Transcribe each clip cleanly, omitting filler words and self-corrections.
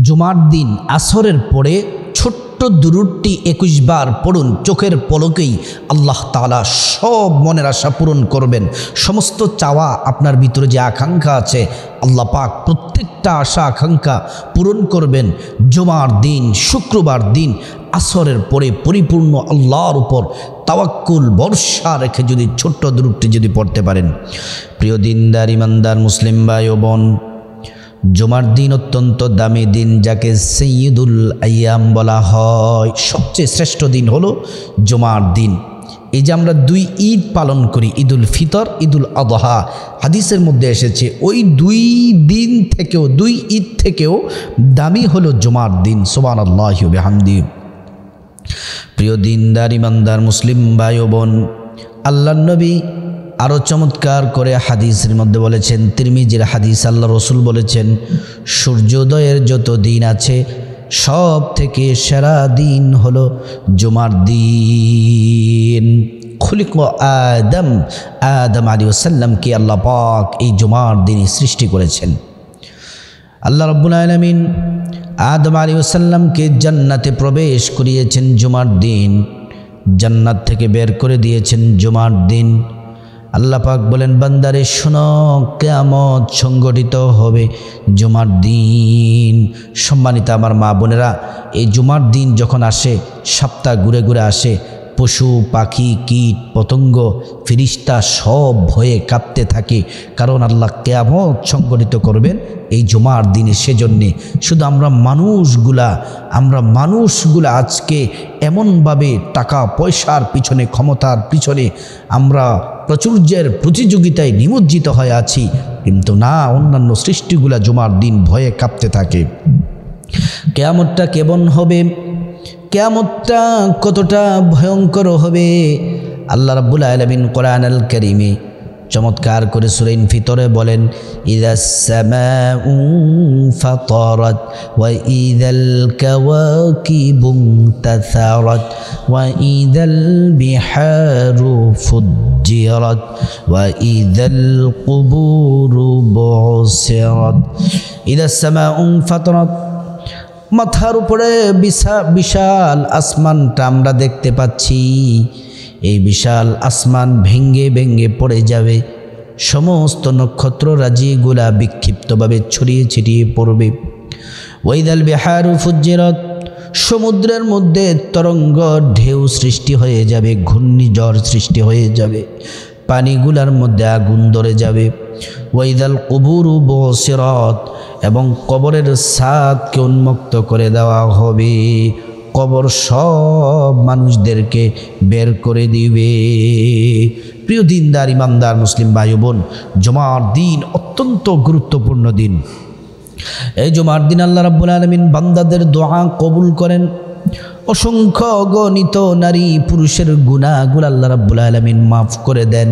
জুমার দিন আসরের পরে ছোট্ট দুরূদটি 21 বার পড়ুন। চোখের পলকেই আল্লাহ তাআলা সব মনের আশা পূরণ করবেন। সমস্ত চাওয়া, আপনার ভিতরে যে আকাঙ্ক্ষা আছে, আল্লাহ পাক প্রত্যেকটা আশা আকাঙ্ক্ষা পূরণ করবেন। জুমার দিন, শুক্রবার দিন আসরের পরে পরিপূর্ণ আল্লাহর উপর তাওয়াক্কুল ভরসা রেখে যদি ছোট্ট দুরূদটি যদি পড়তে পারেন। প্রিয় দিনদার ইমানদার মুসলিম ভাই ও বোন, জুমার দিন অত্যন্ত দামি দিন, যাকে সৈয়দুল আইয়াম বলা হয়। সবচেয়ে শ্রেষ্ঠ দিন হলো জুমার দিন। এই যে আমরা 2 ঈদ পালন করি, ঈদুল ফিতর, ঈদুল আযহা, হাদিসের মধ্যে এসেছে ওই 2 দিন থেকেও, 2 ঈদ থেকেও দামি হলো জুমার দিন। সুবহানাল্লাহি ওয়া বিহামদিহি। প্রিয় দিনদার ইমানদার মুসলিম ভাই ও বোন, আল্লাহর নবী আরও চমৎকার করে হাদিসের মধ্যে বলেছেন, তিরমিজির হাদিস, আল্লাহ রসুল বলেছেন, সূর্যোদয়ের যত দিন আছে সব থেকে সেরা দিন হলো জুমার দিন। খুলিক আদম আলাইহিস সালামকে আল্লাহ পাক এই জুমার দিনে সৃষ্টি করেছেন। আল্লাহ রাব্বুল আলামিন আদম আলাইহিস সালামকে জান্নাতে প্রবেশ করিয়েছেন জুমার দিন, জান্নাত থেকে বের করে দিয়েছেন জুমার দিন। আল্লাহ পাক বলেন, বান্দারে শোনো, কিয়ামত সংগঠিত হবে জুমার দিন। সম্মানিত আমার মা বোনেরা, এই জুমার দিন যখন আসে, সপ্তাহ ঘুরে ঘুরে আসে, পশু পাখি কীট পতঙ্গ ফিরিস্তা সব ভয়ে কাঁপতে থাকে, কারণ আল্লাহ কিয়ামত সংগঠিত করবেন এই জুমার দিনে। সেজন্যে শুধু আমরা মানুষগুলা আজকে এমনভাবে টাকা পয়সার পিছনে, ক্ষমতার পিছনে আমরা প্রাচুর্যের প্রতিযোগিতায় নিমজ্জিত হয়ে আছি, কিন্তু না, অন্যান্য সৃষ্টিগুলা জুমার দিন ভয়ে কাঁপতে থাকে। কিয়ামতটা কেমন হবে, কিয়ামতটা কতটা ভয়ঙ্কর হবে, আল্লাহ রাব্বুল আলামিন কোরআনুল কারীমে চমৎকার করে সূরা ফিতরে বলেন, ইযাস সামাউ ফাতারাত ওয়া ইযাল কাওয়াকিবু তাসারাত ওয়া ইযাল বিহারু ফুজ্জিরাত ওয়া ইযাল কুবুরু বুসিরাত। ইযাস সামাউ ফাতারাত, মাথার উপরে বিশাল আসমানটা আমরা দেখতে পাচ্ছি, এই বিশাল আসমান ভেঙ্গে ভেঙ্গে পড়ে যাবে, সমস্ত নক্ষত্র রাজিগুলা বিক্ষিপ্তভাবে ছড়িয়ে ছিটিয়ে পড়বে। ওয়াইদাল বিহারু ফুজ্জিরাত, সমুদ্রের মধ্যে তরঙ্গ ঢেউ সৃষ্টি হয়ে যাবে, ঘূর্ণিঝড় সৃষ্টি হয়ে যাবে, পানিগুলার মধ্যে আগুন ধরে যাবে। ওয়াইদাল কুবুরু বুসিরাত, এবং কবরের ছাদকে উন্মুক্ত করে দেওয়া হবে, কবর সব মানুষদেরকে বের করে দিবে। প্রিয় দিনদার ইমানদার মুসলিম ভাই বোন, জুমার দিন অত্যন্ত গুরুত্বপূর্ণ দিন। এই জুমার দিন আল্লাহ রাব্বুল আলামিন বান্দাদের দোয়া কবুল করেন। অসংখ্য অগণিত নারী পুরুষের গুনাহগুলো আল্লাহ রাব্বুল আলামিন মাফ করে দেন।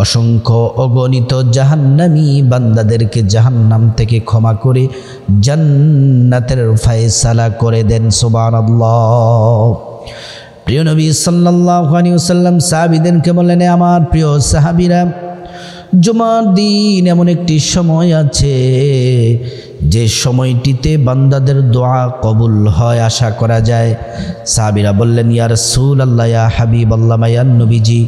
অসংখ্য অগণিত জাহান্নামী বান্দাদেরকে জাহান্নাম থেকে ক্ষমা করে জান্নাতের ফয়সালা করে দেন। সুবহানাল্লাহ। প্রিয় নবী সাল্লাল্লাহু আলাইহি ওয়াসাল্লাম সাহাবীদেরকে বললেন, আমার প্রিয় সাহাবীরা, জুমার দিন এমন একটি সময় আছে যে সময়টিতে বান্দাদের দোয়া কবুল হয়, আশা করা যায়। সাহাবীরা বললেন, ইয়া রাসূলুল্লাহ, ইয়া হাবিবাল্লাহ, ইয়া নবীজি,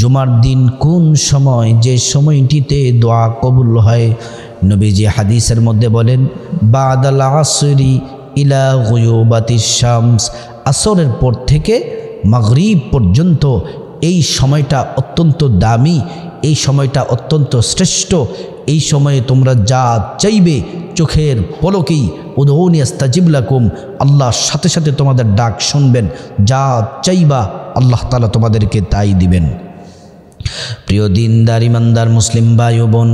জুমার দিন কোন সময়, যে সময়টিতে দোয়া কবুল হয়? নবীজি হাদিসের মধ্যে বলেন, বাদাল আসরি ইলা গুয়ুবাতিশ শামস, আসরের পর থেকে মাগরিব পর্যন্ত এই সময়টা অত্যন্ত দামি, এই সময়টা অত্যন্ত শ্রেষ্ঠ। এই সময়ে তোমরা যা চাইবে চোখের পলকেই, উদউনি আস্তাজিব লাকুম, আল্লাহর সাথে সাথে তোমাদের ডাক শুনবেন, যা চাইবা আল্লাহ তাআলা তোমাদেরকে তাই দিবেন। প্রিয় দিনদার ইমানদার মুসলিম ভাই ও বোন,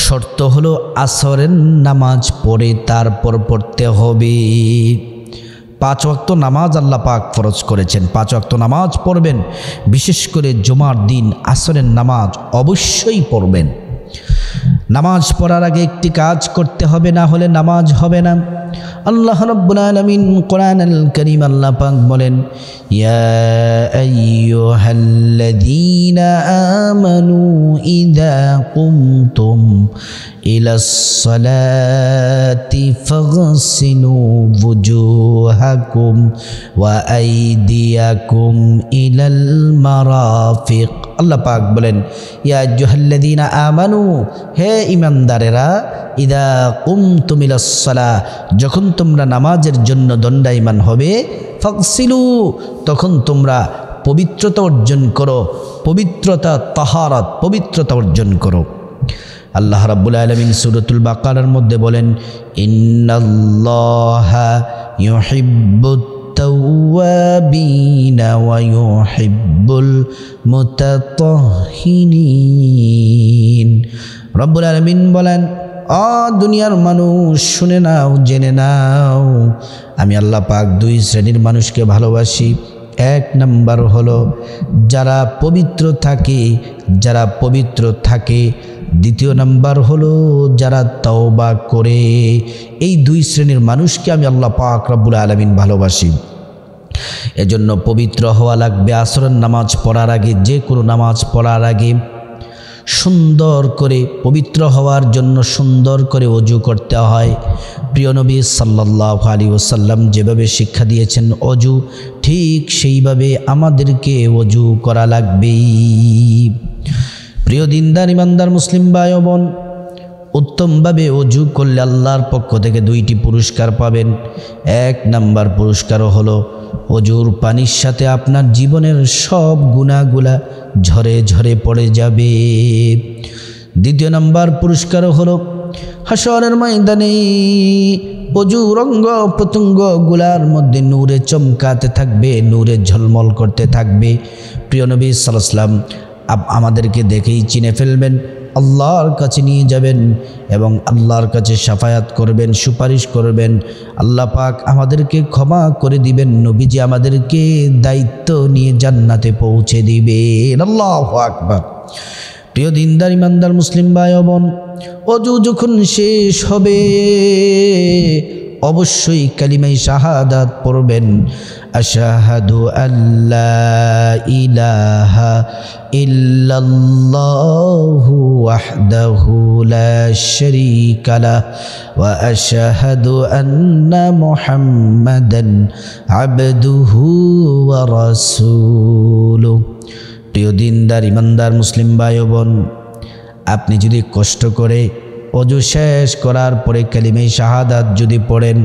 শর্ত হলো আসরের নামাজ পড়ে তারপর পড়তে হবে। 5 ওয়াক্ত নামাজ আল্লাহ পাক ফরজ করেছেন, 5 ওয়াক্ত নামাজ পড়বেন। বিশেষ করে জুমার দিন আসরের নামাজ অবশ্যই পড়বেন। নামাজ পড়ার আগে একটি কাজ করতে হবে, না হলে নামাজ হবে না। আল্লাহ রাব্বুল আলামিন কোরআনুল কারীম আল্লাহ পাক বলেন, ইয়া আইয়ুহাল্লাযীনা আমানু ইযা কুমতুম ইলাস সালাতি ফাগসিলু ওয়ুজুহাকুম ওয়া আইদিয়াকুম ইলাল মারাফিক। আল্লাহ পাক বলেন, ইয়া আইয়ুহাল্লাযীনা আমানু, হে ঈমানদারেরা, ইযা কুমতুম ইলাস সালাহ, যখন তোমরা নামাজের জন্য দণ্ডায়মান হবে, ফাগসিলু, তখন তোমরা পবিত্রতা অর্জন করো, পবিত্রতা, তাহারাত, পবিত্রতা অর্জন করো। আল্লাহ রাব্বুল আলামিন সূরাতুল বাকারার মধ্যে বলেন, ইন্নাল্লাহা ইউহিব্বুত তাওয়াবিনা ওয়া ইউহিব্বুল মুতাতাহহিরিন। রাব্বুল আলামিন বলেন, দুনিয়ার মানুষ শুনে নাও, জেনে নাও, আমি আল্লাহ পাক দুই শ্রেণীর মানুষকে ভালোবাসি। এক নাম্বার হলো যারা পবিত্র থাকে, যারা পবিত্র থাকে। দ্বিতীয় নাম্বার হলো যারা তওবা করে। এই দুই শ্রেণীর মানুষকে আমি আল্লাহ পাক রব্বুল আলামিন ভালোবাসি। এজন্য পবিত্র হওয়া লাগবে। আসরের নামাজ পড়ার আগে, যে কোনো নামাজ পড়ার আগে সুন্দর করে পবিত্র হওয়ার জন্য সুন্দর করে ওযু করতে হয়। প্রিয় নবী সাল্লাল্লাহু আলাইহি ওয়াসাল্লাম যেভাবে শিক্ষা দিয়েছেন ওযু, ঠিক সেইভাবে আমাদেরকে ওযু করা লাগবে। প্রিয় দিনদার ইমানদার মুসলিম ভাই ও বোন, উত্তমভাবে ওযু করলে আল্লাহর পক্ষ থেকে দুইটি পুরস্কার পাবেন। এক নাম্বার পুরস্কার হলো ওযুর পানির সাথে আপনার জীবনের সব গুনাহগুলা ঝরে ঝরে পড়ে যাবে। দ্বিতীয় নাম্বার পুরস্কার হলো হাশরের ময়দানে ওযুর অঙ্গ প্রত্যঙ্গগুলার মধ্যে নূরে চমকাতে থাকবে, নূরে ঝলমল করতে থাকবে। প্রিয় নবী সাল্লাল্লাহু আলাইহি ওয়াসাল্লাম আমাদেরকে দেখেই চিনে ফেলবেন, আল্লাহর কাছে নিয়ে যাবেন এবং আল্লাহর কাছে শাফায়াত করবেন, সুপারিশ করবেন। আল্লাহ পাক আমাদেরকে ক্ষমা করে দিবেন, নবীজি আমাদেরকে দায়িত্ব নিয়ে জান্নাতে পৌঁছে দিবেন। আল্লাহু আকবার। প্রিয় দিনদার ইমানদার মুসলিম ভাই ও বোন, ওযু যখন শেষ হবে অবশ্যই কালিমায়ে শাহাদাত পড়বেন। আশহাদু আল্লা ইলাহা ইল্লাল্লাহু ওয়াহদাহু লা শারীকা লাহু ওয়া আশহাদু আন্না মুহাম্মাদান আবদুহু ওয়া রাসূলুহু। প্রিয় দিনদার ইমানদার মুসলিম ভাই ও বোন, আপনি যদি কষ্ট করে ওযু শেষ করার পরে কালিমায়ে শাহাদাত যদি পড়েন,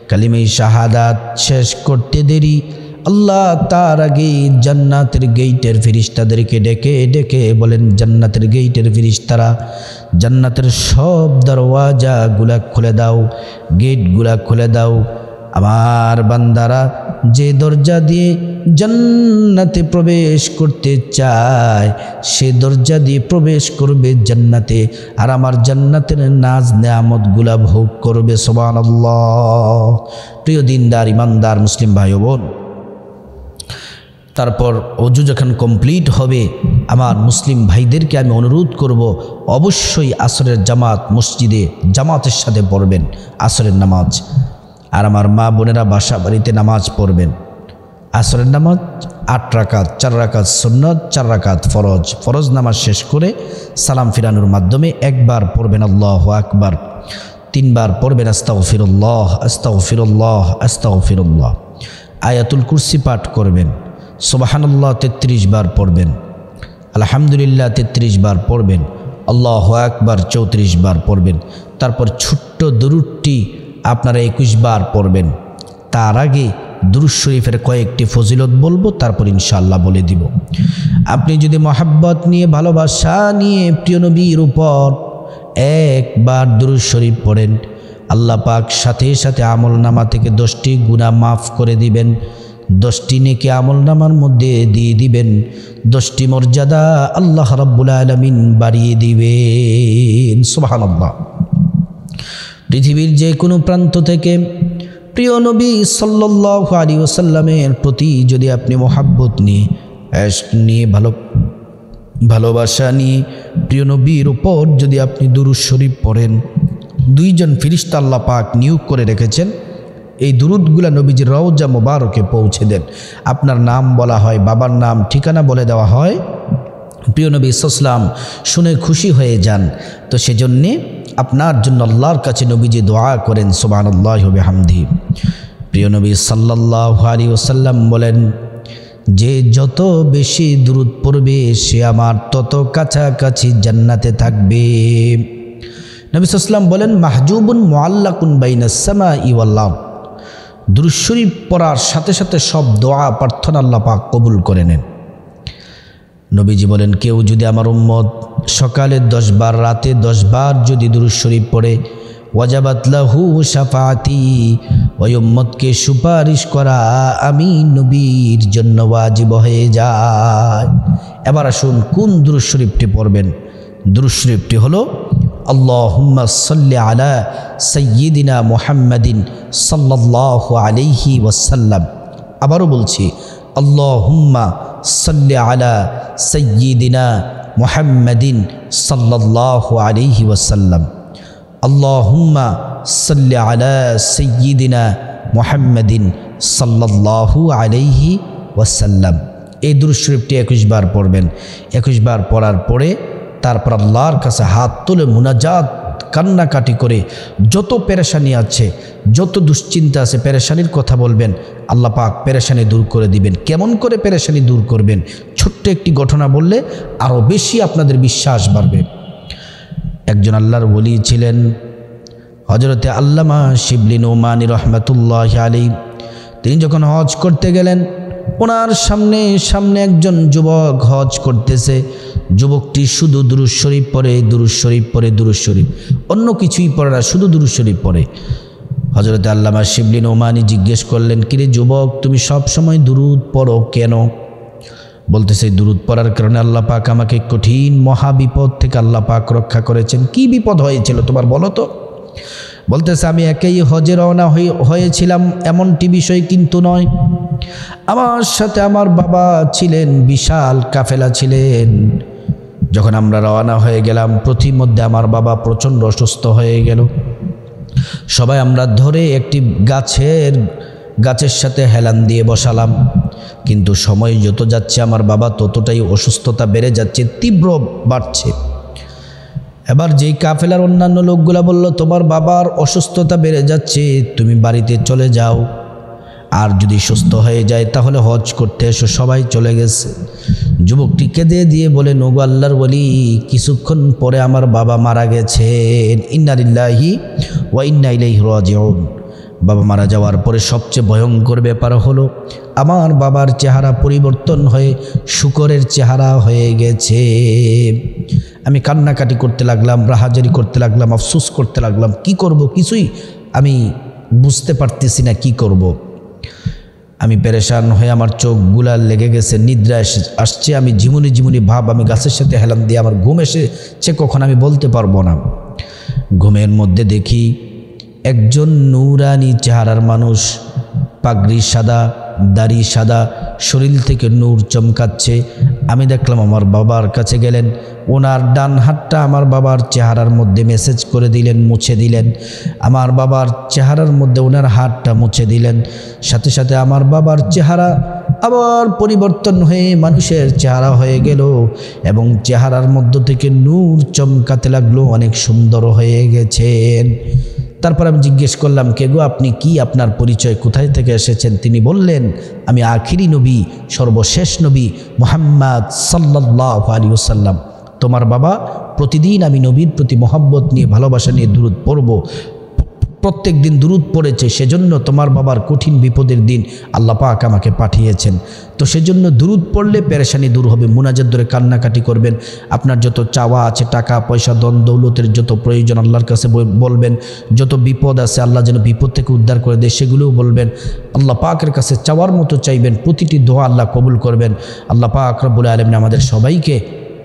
কালিমায়ে শাহাদাত শেষ করতে দেরি আল্লাহ তার আগে জান্নাতের গেইটের ফেরেশতাদেরকে ডেকে ডেকে বলেন, জান্নাতের গেইটের ফেরেশতারা, জান্নাতের সব দরওয়াজাগুলা খুলে দাও, গেটগুলা খুলে দাও। আমার বান্দারা যে দরজা দিয়ে জান্নাতে প্রবেশ করতে চায় সে দরজা দিয়ে প্রবেশ করবে জান্নাতে, আর আমার জান্নাতের নাজ নেয়ামতগুলা ভোগ করবে। সুবহানাল্লাহ। প্রিয় দিনদার ইমানদার মুসলিম ভাই ও বোন, তারপর ওযু যখন কমপ্লিট হবে, আমার মুসলিম ভাইদেরকে আমি অনুরোধ করব, অবশ্যই আসরের জামাত মসজিদে জামাতের সাথে পড়বেন আসরের নামাজ। আর আমার মা বোনেরা বাসা বাড়িতে নামাজ পড়বেন। আসরের নামাজ 8 রাকাত, 4 রাকাত সুন্নত, 4 রাকাত ফরজ। ফরজ নামাজ শেষ করে সালাম ফিরানোর মাধ্যমে একবার পড়বেন আল্লাহু আকবার, 3 বার পড়বেন আস্তাগফিরুল্লাহ আস্তাগফিরুল্লাহ আস্তাগফিরুল্লাহ। আয়াতুল কুরসি পাঠ করবেন, সুবহানাল্লাহ 33 বার পড়বেন, আলহামদুলিল্লাহ 33 বার পড়বেন, আল্লাহু আকবার 34 বার পড়বেন। তারপর ছোট্ট দুরূদটি আপনারা 21 বার পড়বেন। তার আগে দুরূদ শরীফের কয়েকটি ফজিলত বলবো, তারপর ইনশাআল্লাহ বলে দিব। আপনি যদি মহব্বত নিয়ে, ভালোবাসা নিয়ে প্রিয় নবীর উপর একবার দুরূদ শরীফ পড়েন, আল্লাহ পাক সাথে সাথে আমলনামা থেকে 10টি গুনাহ মাফ করে দিবেন, 10টি নেকি আমলনামার মধ্যে দিয়ে দিবেন, 10টি মর্যাদা আল্লাহ রাব্বুল আলামিন বাড়িয়ে দিবেন। সুবহানাল্লাহ। পৃথিবীর যে কোনো প্রান্ত থেকে প্রিয় নবী সাল্লাল্লাহু আলাইহি ওয়াসাল্লামের প্রতি যদি আপনি মহব্বত নিয়ে, ইশক নিয়ে, ভালোবাসা নিয়ে প্রিয় নবীর উপর যদি আপনি দুরূদ শরীফ পড়েন, দুইজন ফেরেশতা আল্লাহ পাক নিয়োগ করে রেখেছেন, এই দুরুদগুলা নবীজির রওজা মোবারকে পৌঁছে দেন। আপনার নাম বলা হয়, বাবার নাম, ঠিকানা বলে দেওয়া হয়, প্রিয় নবী সাল্লাল্লাহু আলাইহি ওয়াসাল্লাম শুনে খুশি হয়ে যান। তো সেজন্যে আপনার জন্য আল্লাহর কাছে নবীজি দোয়া করেন সুবহানাল্লাহি ওয়া বিহামদিহি। প্রিয় নবী সাল্লাল্লাহু আলাইহি ওয়াসাল্লাম বলেন, যে যত বেশি দুরূদ পড়বে সে আমার তত কাছাকাছি জান্নাতে থাকবে। নবী সাল্লাল্লাহু আলাইহি ওয়াসাল্লাম বলেন, মাহজুবুন মুআল্লাকুন বাইনাস সামাই ওয়াল আরদ। দুরূদ শরীফ পড়ার সাথে সাথে সব দোয়া প্রার্থনা আল্লাহ পাক কবুল করে নেন। নবীজি বলেন, কেউ যদি আমার উম্মত সকালে 10 বার, রাতে 10 বার যদি দুরূদ শরীফ পড়ে, ওয়াজাবাত লাহু শাফাআতি, ওই উম্মতকে সুপারিশ করা আমি নবীর জন্য ওয়াজিব হয়ে যায়। এবার আসুন কোন দুরূদ শরীফটি পড়বেন। দুরূদ শরীফটি হলো আল্লাহুম্মা সাল্লি আলা সাইয়্যিদিনা মুহাম্মাদিন সাল্লাল্লাহু আলাইহি ওয়াসাল্লাম। আবারও বলছি, আল্লাহুম্মা সাল্লি আলা সাইয়্যিদিনা মুহাম্মাদিন সাল্লাল্লাহু আলাইহি ওয়াসাল্লাম। আল্লাহুম্মা সাল্লি আলা সাইয়্যিদিনা মুহাম্মাদিন সাল্লাল্লাহু আলাইহি ওয়াসাল্লাম। এই দুরূদ শরীফটি 21 বার পড়বেন। 21 বার পড়ার পরে তারপর আল্লাহর কাছে হাত তুলে মুনাজাত, কান্নাকাটি করে যত পেরেশানি আছে, যত দুশ্চিন্তা আছে, পেরেশানির কথা বলবেন, আল্লাহ পাক পেরেশানি দূর করে দিবেন। কেমন করে পেরেশানি দূর করবেন? ছোট্ট একটি ঘটনা বললে আরও বেশি আপনাদের বিশ্বাস বাড়বে। একজন আল্লাহর ওলি ছিলেন হযরতে আল্লামা শিবলি নোমানী রহমাতুল্লাহি আলাইহি। তিনি যখন হজ করতে গেলেন, ওনার সামনে একজন যুবক হজ করতেছে। যুবকটি শুধু দুরূদ শরীফ পড়ে, দুরূদ শরীফ পড়ে, দুরূদ শরীফ, অন্য কিছুই পড়ে না, শুধু দুরূদ শরীফ পড়ে। হযরতে আল্লামা শিবলি নোমানী জিজ্ঞেস করলেন, কিরে যুবক, তুমি সব সময় দুরূদ পড়ো কেন? বলতেছে, দুরূদ পড়ার কারণে আল্লাহ পাক আমাকে কঠিন মহাবিপদ থেকে আল্লাহ পাক রক্ষা করেছেন। কি বিপদ হয়েছিল তোমার বলো তো? বলতেছে, আমি একাই হজে রওনা হয়েছিলাম এমনটি বিষয় কিন্তু নয়, আমার সাথে আমার বাবা ছিলেন, বিশাল কাফেলা ছিলেন। যখন আমরা রওনা হয়ে গেলাম, প্রতিমধ্যে আমার বাবা প্রচণ্ড অসুস্থ হয়ে গেল। সবাই আমরা ধরে একটি গাছের সাথে হেলান দিয়ে বসালাম, কিন্তু সময় যত যাচ্ছে আমার বাবা ততটাই অসুস্থতা বেড়ে যাচ্ছে, তীব্র বাড়ছে। এবার যেই কাফেলার অন্যান্য লোকগুলা বলল, তোমার বাবার অসুস্থতা বেড়ে যাচ্ছে, তুমি বাড়িতে চলে যাও, আর যদি সুস্থ হয়ে যায় তাহলে হজ করতে এসো। সবাই চলে গেছে। যুবকটি কেঁদে দিয়ে বলে, ওগো আল্লাহর ওলি, কিছুক্ষণ পরে আমার বাবা মারা গেছেন। ইন্না লিল্লাহি ওয়া ইন্না ইলাইহি রাজিউন। বাবা মারা যাওয়ার পরে সবচেয়ে ভয়ঙ্কর ব্যাপার হলো আমার বাবার চেহারা পরিবর্তন হয়ে শূকরের চেহারা হয়ে গেছে। আমি কান্নাকাটি করতে লাগলাম, রাহাজারি করতে লাগলাম, আফসোস করতে লাগলাম। কি করব? কিছুই আমি বুঝতে পারতেছি না কি করব। আমি পেরেশান হয়ে আমার চোখগুলা লেগে গেছে, নিদ্রা আসছে, আমি ঝিমুনি ভাব, আমি গাছের সাথে হেলান দিয়ে আমার ঘুম এসেছে কখন আমি বলতে পারবো না। ঘুমের মধ্যে দেখি একজন নূরানি চেহারার মানুষ, পাগড়ি সাদা, দাড়ি সাদা, শরীর থেকে নূর চমকাচ্ছে। আমি দেখলাম আমার বাবার কাছে গেলেন, ওনার ডান হাতটা আমার বাবার চেহারার মধ্যে মেসেজ করে দিলেন, মুছে দিলেন। আমার বাবার চেহারার মধ্যে ওনার হাতটা মুছে দিলেন। সাথে সাথে আমার বাবার চেহারা আবার পরিবর্তন হয়ে মানুষের চেহারা হয়ে গেল এবং চেহারার মধ্য থেকে নূর চমকাতে লাগলো, অনেক সুন্দর হয়ে গেছেন। তারপর আমি জিজ্ঞেস করলাম, কে গো আপনি, কি আপনার পরিচয়, কোথায় থেকে এসেছেন? তিনি বললেন, আমি আখিরি নবী, সর্বশেষ নবী মুহাম্মদ সাল্লাল্লাহু আলাইহি ওয়াসাল্লাম। তোমার বাবা প্রতিদিন আমি নবীর প্রতি মহব্বত নিয়ে, ভালোবাসা নিয়ে দুরূদ পড়ব, প্রত্যেক দিন দুরূদ পড়েছে, সেজন্য তোমার বাবার কঠিন বিপদের দিন আল্লাহ পাক আমাকে পাঠিয়েছেন। তো সেজন্য দুরূদ পড়লে পেরেশানি দূর হবে। মুনাজাত ধরে কান্নাকাটি করবেন, আপনার যত চাওয়া আছে, টাকা পয়সা, ধন দৌলতের যত প্রয়োজন আল্লাহর কাছে বলবেন। যত বিপদ আছে আল্লাহ যেন বিপদ থেকে উদ্ধার করে দেয় সেগুলোও বলবেন। আল্লাহ পাকের কাছে চাওয়ার মতো চাইবেন, প্রতিটি দোয়া আল্লাহ কবুল করবেন। আল্লাহ পাক রব্বুল আলামিন আমাদের সবাইকে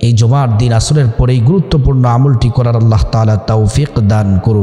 এই জুমার দিন আসরের পরেই গুরুত্বপূর্ণ আমলটি করার আল্লাহ তাআলা তৌফিক দান করুন।